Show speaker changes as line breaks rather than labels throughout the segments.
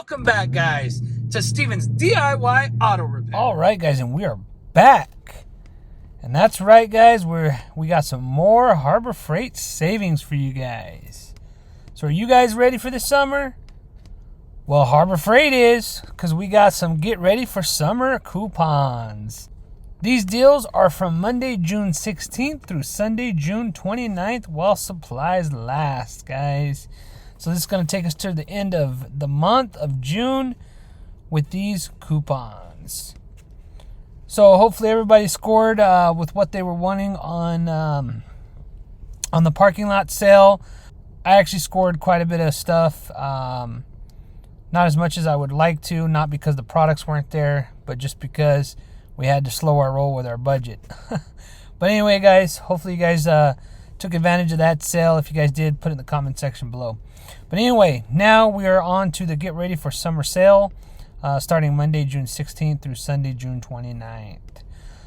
Welcome back, guys, to Steven's DIY Auto Repair.
All right, guys, and we are back. And that's right, guys, we got some more Harbor Freight savings for you guys. So are you guys ready for the summer? Well, Harbor Freight is, because we got some get ready for summer coupons. These deals are from Monday, June 16th through Sunday, June 29th while supplies last, guys. So this is going to take us to the end of the month of June with these coupons. So hopefully everybody scored with what they were wanting on the parking lot sale. I actually scored quite a bit of stuff. Not as much as I would like to, not because the products weren't there, but just because we had to slow our roll with our budget. But anyway, guys, hopefully you guys took advantage of that sale. If you guys did, put it in the comment section below. But anyway, now we are on to the Get Ready for Summer sale, starting Monday, June 16th through Sunday, June 29th.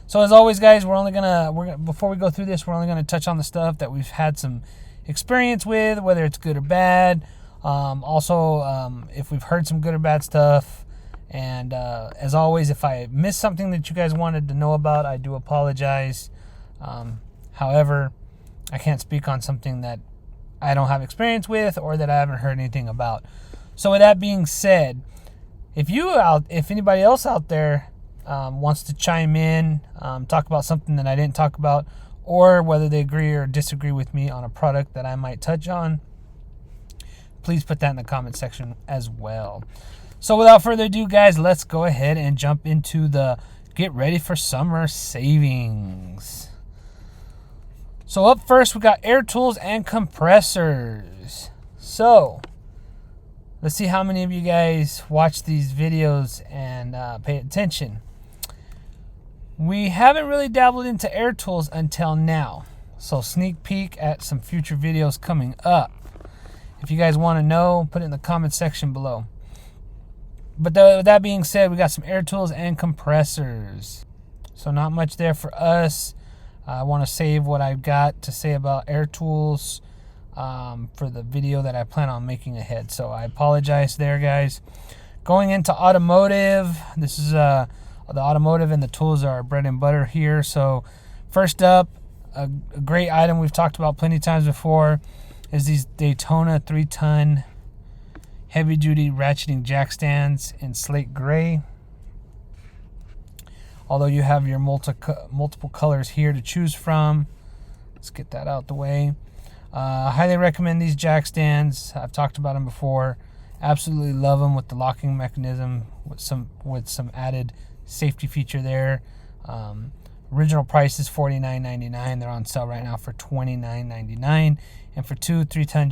So as always, guys, before we go through this, we're only gonna touch on the stuff that we've had some experience with, whether it's good or bad. Also, if we've heard some good or bad stuff. And as always, if I missed something that you guys wanted to know about, I do apologize. However, I can't speak on something that I don't have experience with or that I haven't heard anything about. So with that being said, if anybody else out there wants to chime in, talk about something that I didn't talk about, or whether they agree or disagree with me on a product that I might touch on, please put that in the comment section as well. So without further ado, guys, let's go ahead and jump into the Get Ready for Summer savings. So up first, we got air tools and compressors. So let's see how many of you guys watch these videos and pay attention. We haven't really dabbled into air tools until now. So sneak peek at some future videos coming up. If you guys want to know, put it in the comment section below. But with that being said, we got some air tools and compressors. So not much there for us. I want to save what I've got to say about air tools for the video that I plan on making ahead. So I apologize there, guys. Going into automotive, this is the automotive and the tools are bread and butter here. So first up, a great item we've talked about plenty of times before is these Daytona 3-ton heavy-duty ratcheting jack stands in slate gray. Although you have your multiple colors here to choose from. Let's get that out the way. I highly recommend these jack stands. I've talked about them before. Absolutely love them with the locking mechanism with some added safety feature there. Original price is $49.99. They're on sale right now for $29.99. And for two 3-ton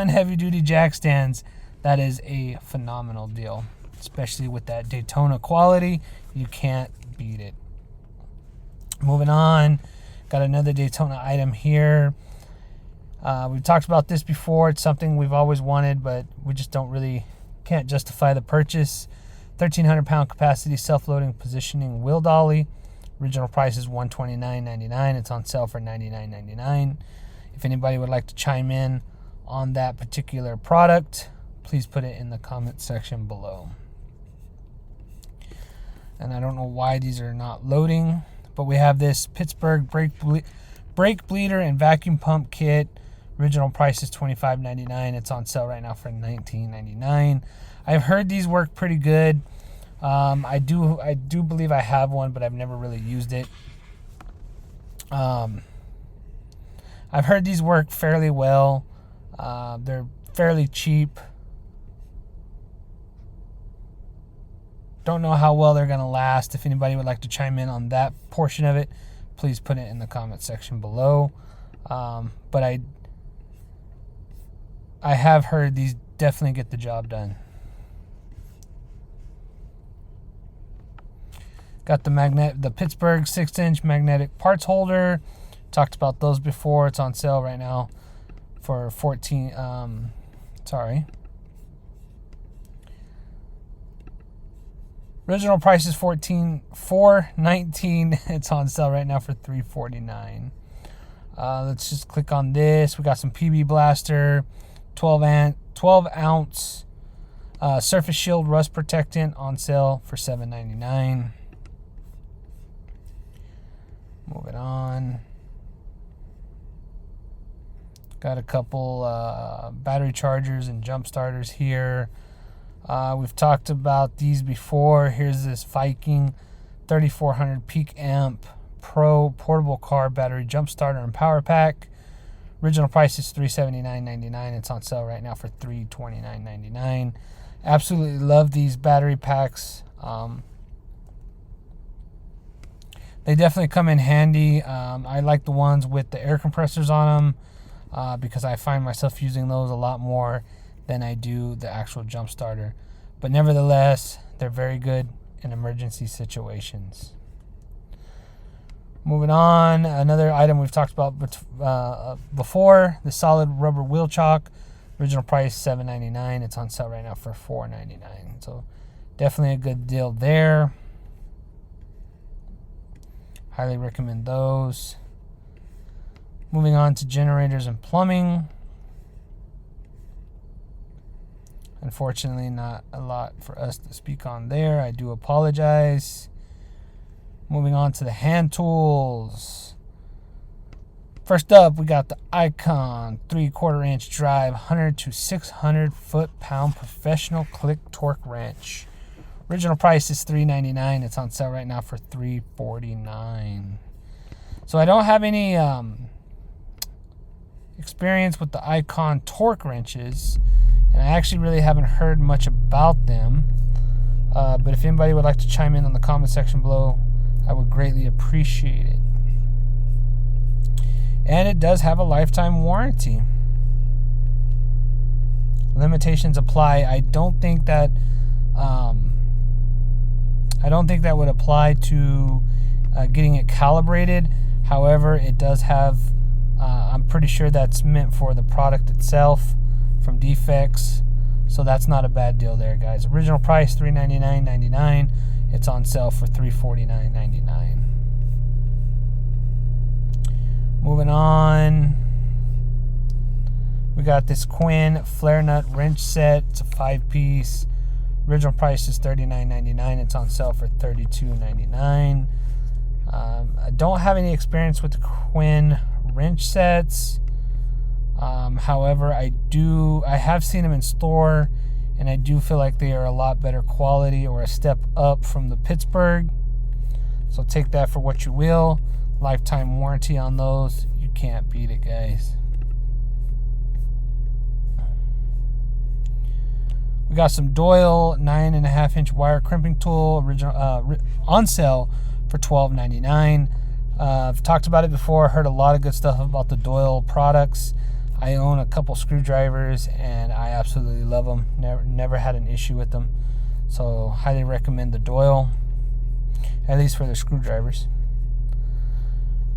heavy-duty jack stands, that is a phenomenal deal. Especially with that Daytona quality, you can't beat it. Moving on, got another Daytona item here. We've talked about this before. It's something we've always wanted, but we just can't justify the purchase. 1,300-pound capacity self-loading positioning wheel dolly. Original price is $129.99. It's on sale for $99.99. If anybody would like to chime in on that particular product, please put it in the comment section below. And I don't know why these are not loading, but we have this Pittsburgh brake bleeder and vacuum pump kit. Original price is $25.99. It's on sale right now for $19.99. I've heard these work pretty good. I do believe I have one, but I've never really used it. I've heard these work fairly well. They're fairly cheap. Don't know how well they're going to last. If anybody would like to chime in on that portion of it, please put it in the comment section below. But I have heard these definitely get the job done. Got the Pittsburgh 6-inch magnetic parts holder. Talked about those before. It's on sale right now for Original price is $419. It's on sale right now for $349. Let's just click on this. We got some PB Blaster, 12 ounce Surface Shield Rust Protectant on sale for $7.99. Moving on. Got a couple battery chargers and jump starters here. We've talked about these before. Here's this Viking 3400 peak amp Pro portable car battery jump starter and power pack. Original price is $379.99. It's on sale right now for $329.99. Absolutely love these battery packs. They definitely come in handy. I like the ones with the air compressors on them because I find myself using those a lot more than I do the actual jump starter. But nevertheless, they're very good in emergency situations. Moving on, another item we've talked about before, the solid rubber wheel chock. Original price $7.99. It's on sale right now for $4.99. So definitely a good deal there. Highly recommend those. Moving on to generators and plumbing. Unfortunately, not a lot for us to speak on there. I do apologize. Moving on to the hand tools. First up, we got the Icon 3/4 inch drive 100 to 600 foot-pound professional click torque wrench. Original price is $3.99. It's on sale right now for $3.49. So I don't have any experience with the Icon torque wrenches, and I actually really haven't heard much about them. But if anybody would like to chime in on the comment section below, I would greatly appreciate it. And it does have a lifetime warranty. Limitations apply. I don't think that would apply to getting it calibrated. However, it does have. I'm pretty sure that's meant for the product itself from defects. So that's not a bad deal there, guys. Original price $399.99. It's on sale for $349.99. Moving on, we got this Quinn flare nut wrench set. It's a 5-piece. Original price is $39.99. It's on sale for $32.99. I don't have any experience with the Quinn wrench sets. However, I have seen them in store, and I do feel like they are a lot better quality or a step up from the Pittsburgh. So take that for what you will. Lifetime warranty on those. You can't beat it, guys. We got some Doyle 9.5 inch wire crimping tool, original on sale for $12.99. I've talked about it before. Heard a lot of good stuff about the Doyle products. I own a couple screwdrivers and I absolutely love them. Never had an issue with them. So highly recommend the Doyle, at least for their screwdrivers.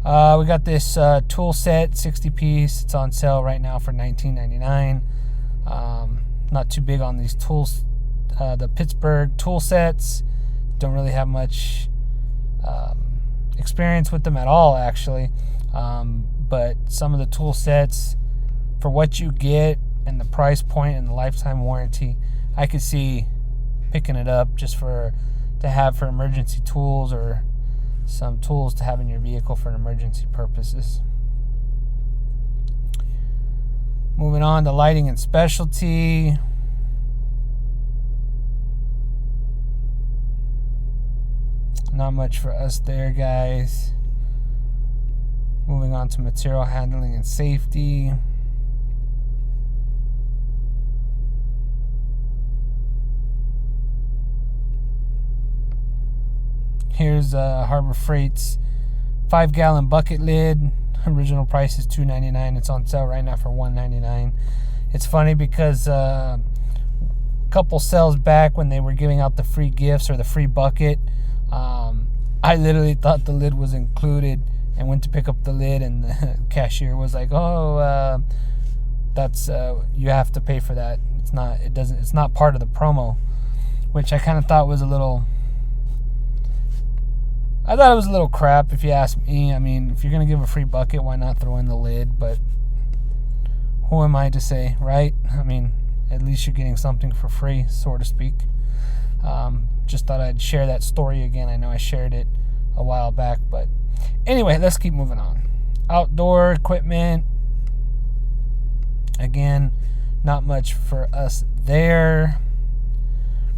We got this tool set, 60 piece. It's on sale right now for $19.99. Not too big on these tools. The Pittsburgh tool sets. Don't really have much experience with them at all, actually. But some of the tool sets, for what you get and the price point and the lifetime warranty, I could see picking it up just to have for emergency tools, or some tools to have in your vehicle for emergency purposes. Moving on to lighting and specialty. Not much for us there, guys. Moving on to material handling and safety. Here's Harbor Freight's 5-gallon bucket lid. Original price is $2.99. It's on sale right now for $1.99. It's funny because a couple sales back, when they were giving out the free gifts or the free bucket, I literally thought the lid was included and went to pick up the lid, and the cashier was like, "Oh, that's you have to pay for that. It's not part of the promo," which I kind of thought was a little. I thought it was a little crap, if you ask me. I mean, if you're going to give a free bucket, why not throw in the lid? But who am I to say, right? I mean, at least you're getting something for free, so to speak. Just thought I'd share that story again. I know I shared it a while back, but anyway, let's keep moving on. Outdoor equipment. Again, not much for us there.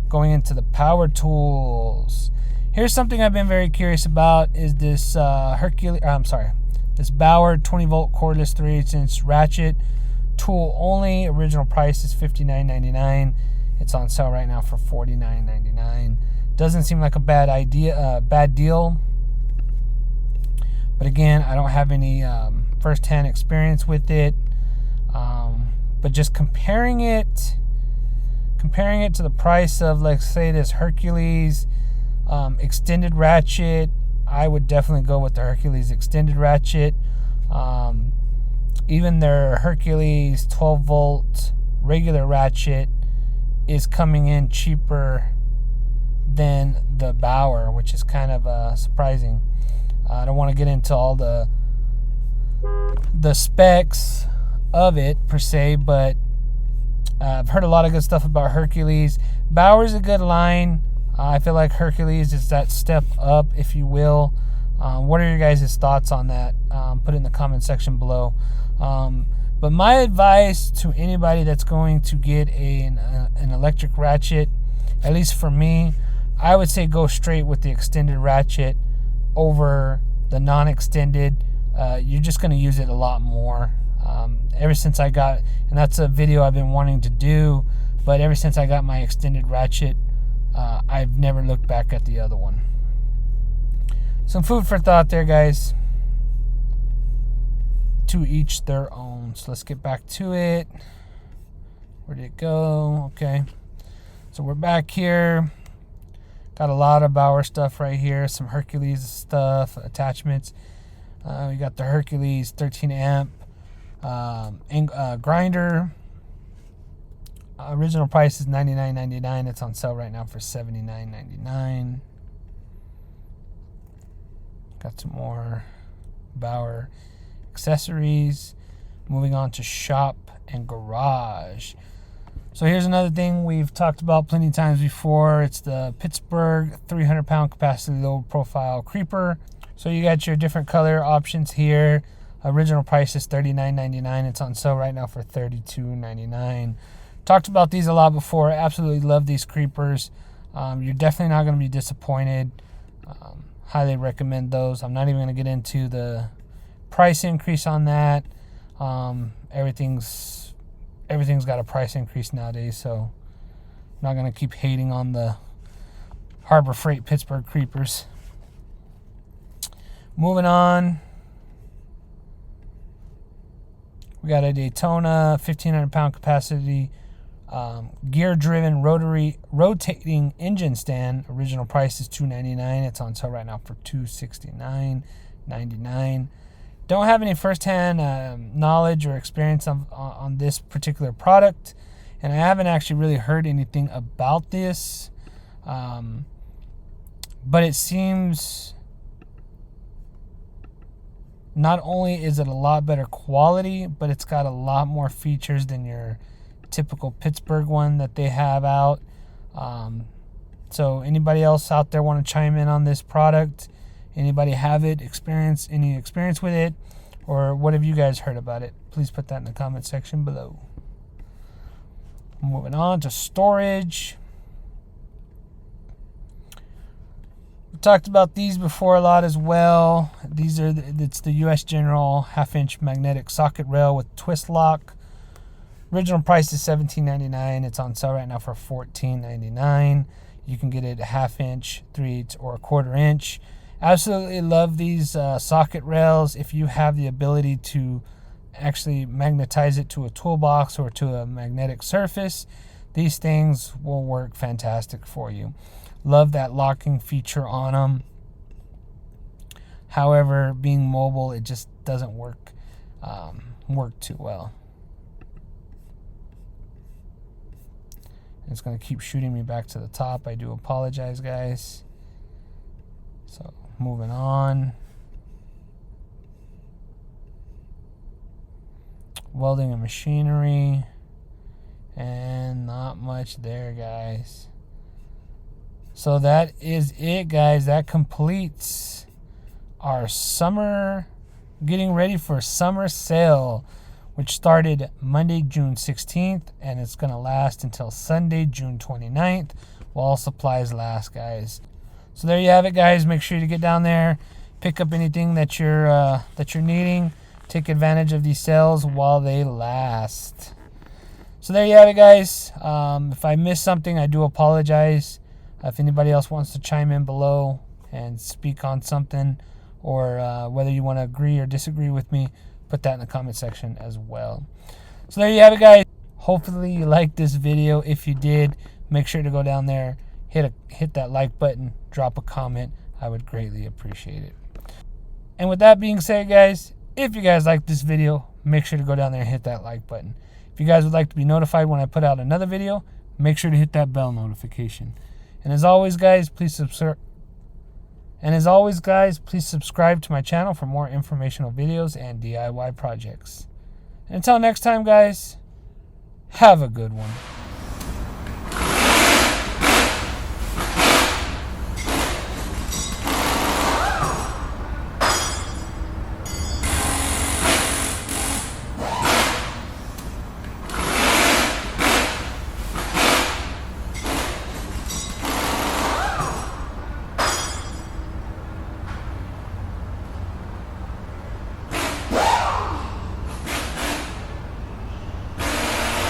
Going into the power tools. Here's something I've been very curious about is this this Bauer 20 volt cordless 3/8" ratchet tool only. Original price is $59.99. It's on sale right now for $49.99. Doesn't seem like a bad deal. But again, I don't have any first-hand experience with it. But just comparing it to the price of, like, say, this Hercules extended ratchet, I would definitely go with the Hercules extended ratchet. Even their Hercules 12 volt regular ratchet is coming in cheaper than the Bauer, which is kind of surprising. I don't want to get into all the specs of it per se, but I've heard a lot of good stuff about Hercules. Bauer's a good line. I feel like Hercules is that step up, if you will. What are your guys' thoughts on that? Put it in the comment section below. But my advice to anybody that's going to get an electric ratchet, at least for me, I would say go straight with the extended ratchet over the non-extended. You're just going to use it a lot more. Ever since I got, and that's a video I've been wanting to do, but ever since I got my extended ratchet, I've never looked back at the other one. Some food for thought there, guys. To each their own. So let's get back to it. Where did it go? Okay. So we're back here. Got a lot of Bauer stuff right here. Some Hercules stuff, attachments. We got the Hercules 13 amp grinder. Original price is $99.99. It's on sale right now for $79.99. Got some more Bauer accessories. Moving on to shop and garage. So here's another thing we've talked about plenty of times before. It's the Pittsburgh 300-pound capacity low profile creeper. So you got your different color options here. Original price is $39.99. It's on sale right now for $32.99. Talked about these a lot before. Absolutely love these creepers. You're definitely not going to be disappointed. Highly recommend those. I'm not even going to get into the price increase on that. Everything's got a price increase nowadays, so I'm not going to keep hating on the Harbor Freight Pittsburgh creepers. Moving on. We got a Daytona 1,500-pound capacity gear-driven rotating engine stand. Original price is $299. It's on sale right now for $269.99. Don't have any first-hand knowledge or experience on this particular product, and I haven't actually really heard anything about this. But it seems not only is it a lot better quality, but it's got a lot more features than your typical Pittsburgh one that they have out. So anybody else out there want to chime in on this product? Anybody have any experience with it? Or what have you guys heard about it? Please put that in the comment section below. Moving on to storage. We talked about these before a lot as well. It's the US General 1/2-inch magnetic socket rail with twist lock. Original price is $17.99. It's on sale right now for $14.99. You can get it a 1/2-inch, 3/8, or a 1/4 inch. Absolutely love these socket rails. If you have the ability to actually magnetize it to a toolbox or to a magnetic surface, these things will work fantastic for you. Love that locking feature on them. However, being mobile, it just doesn't work too well. It's going to keep shooting me back to the top. I do apologize, guys. So, moving on. welding and machinery, and not much there, guys. So that is it, guys. That completes our summer, getting ready for summer sale, which started Monday, June 16th, and it's going to last until Sunday, June 29th, while supplies last, guys. So there you have it, guys. Make sure to get down there, pick up anything that you're needing. Take advantage of these sales while they last. So there you have it, guys. If I missed something, I do apologize. If anybody else wants to chime in below and speak on something, or whether you want to agree or disagree with me, put that in the comment section as well. So there you have it, guys. Hopefully you liked this video. If you did, make sure to go down there, hit that like button, drop a comment. I would greatly appreciate it. And with that being said, guys, if you guys like this video, make sure to go down there and hit that like button. If you guys would like to be notified when I put out another video, make sure to hit that bell notification. And as always, guys, please subscribe to my channel for more informational videos and DIY projects. And until next time, guys, have a good one.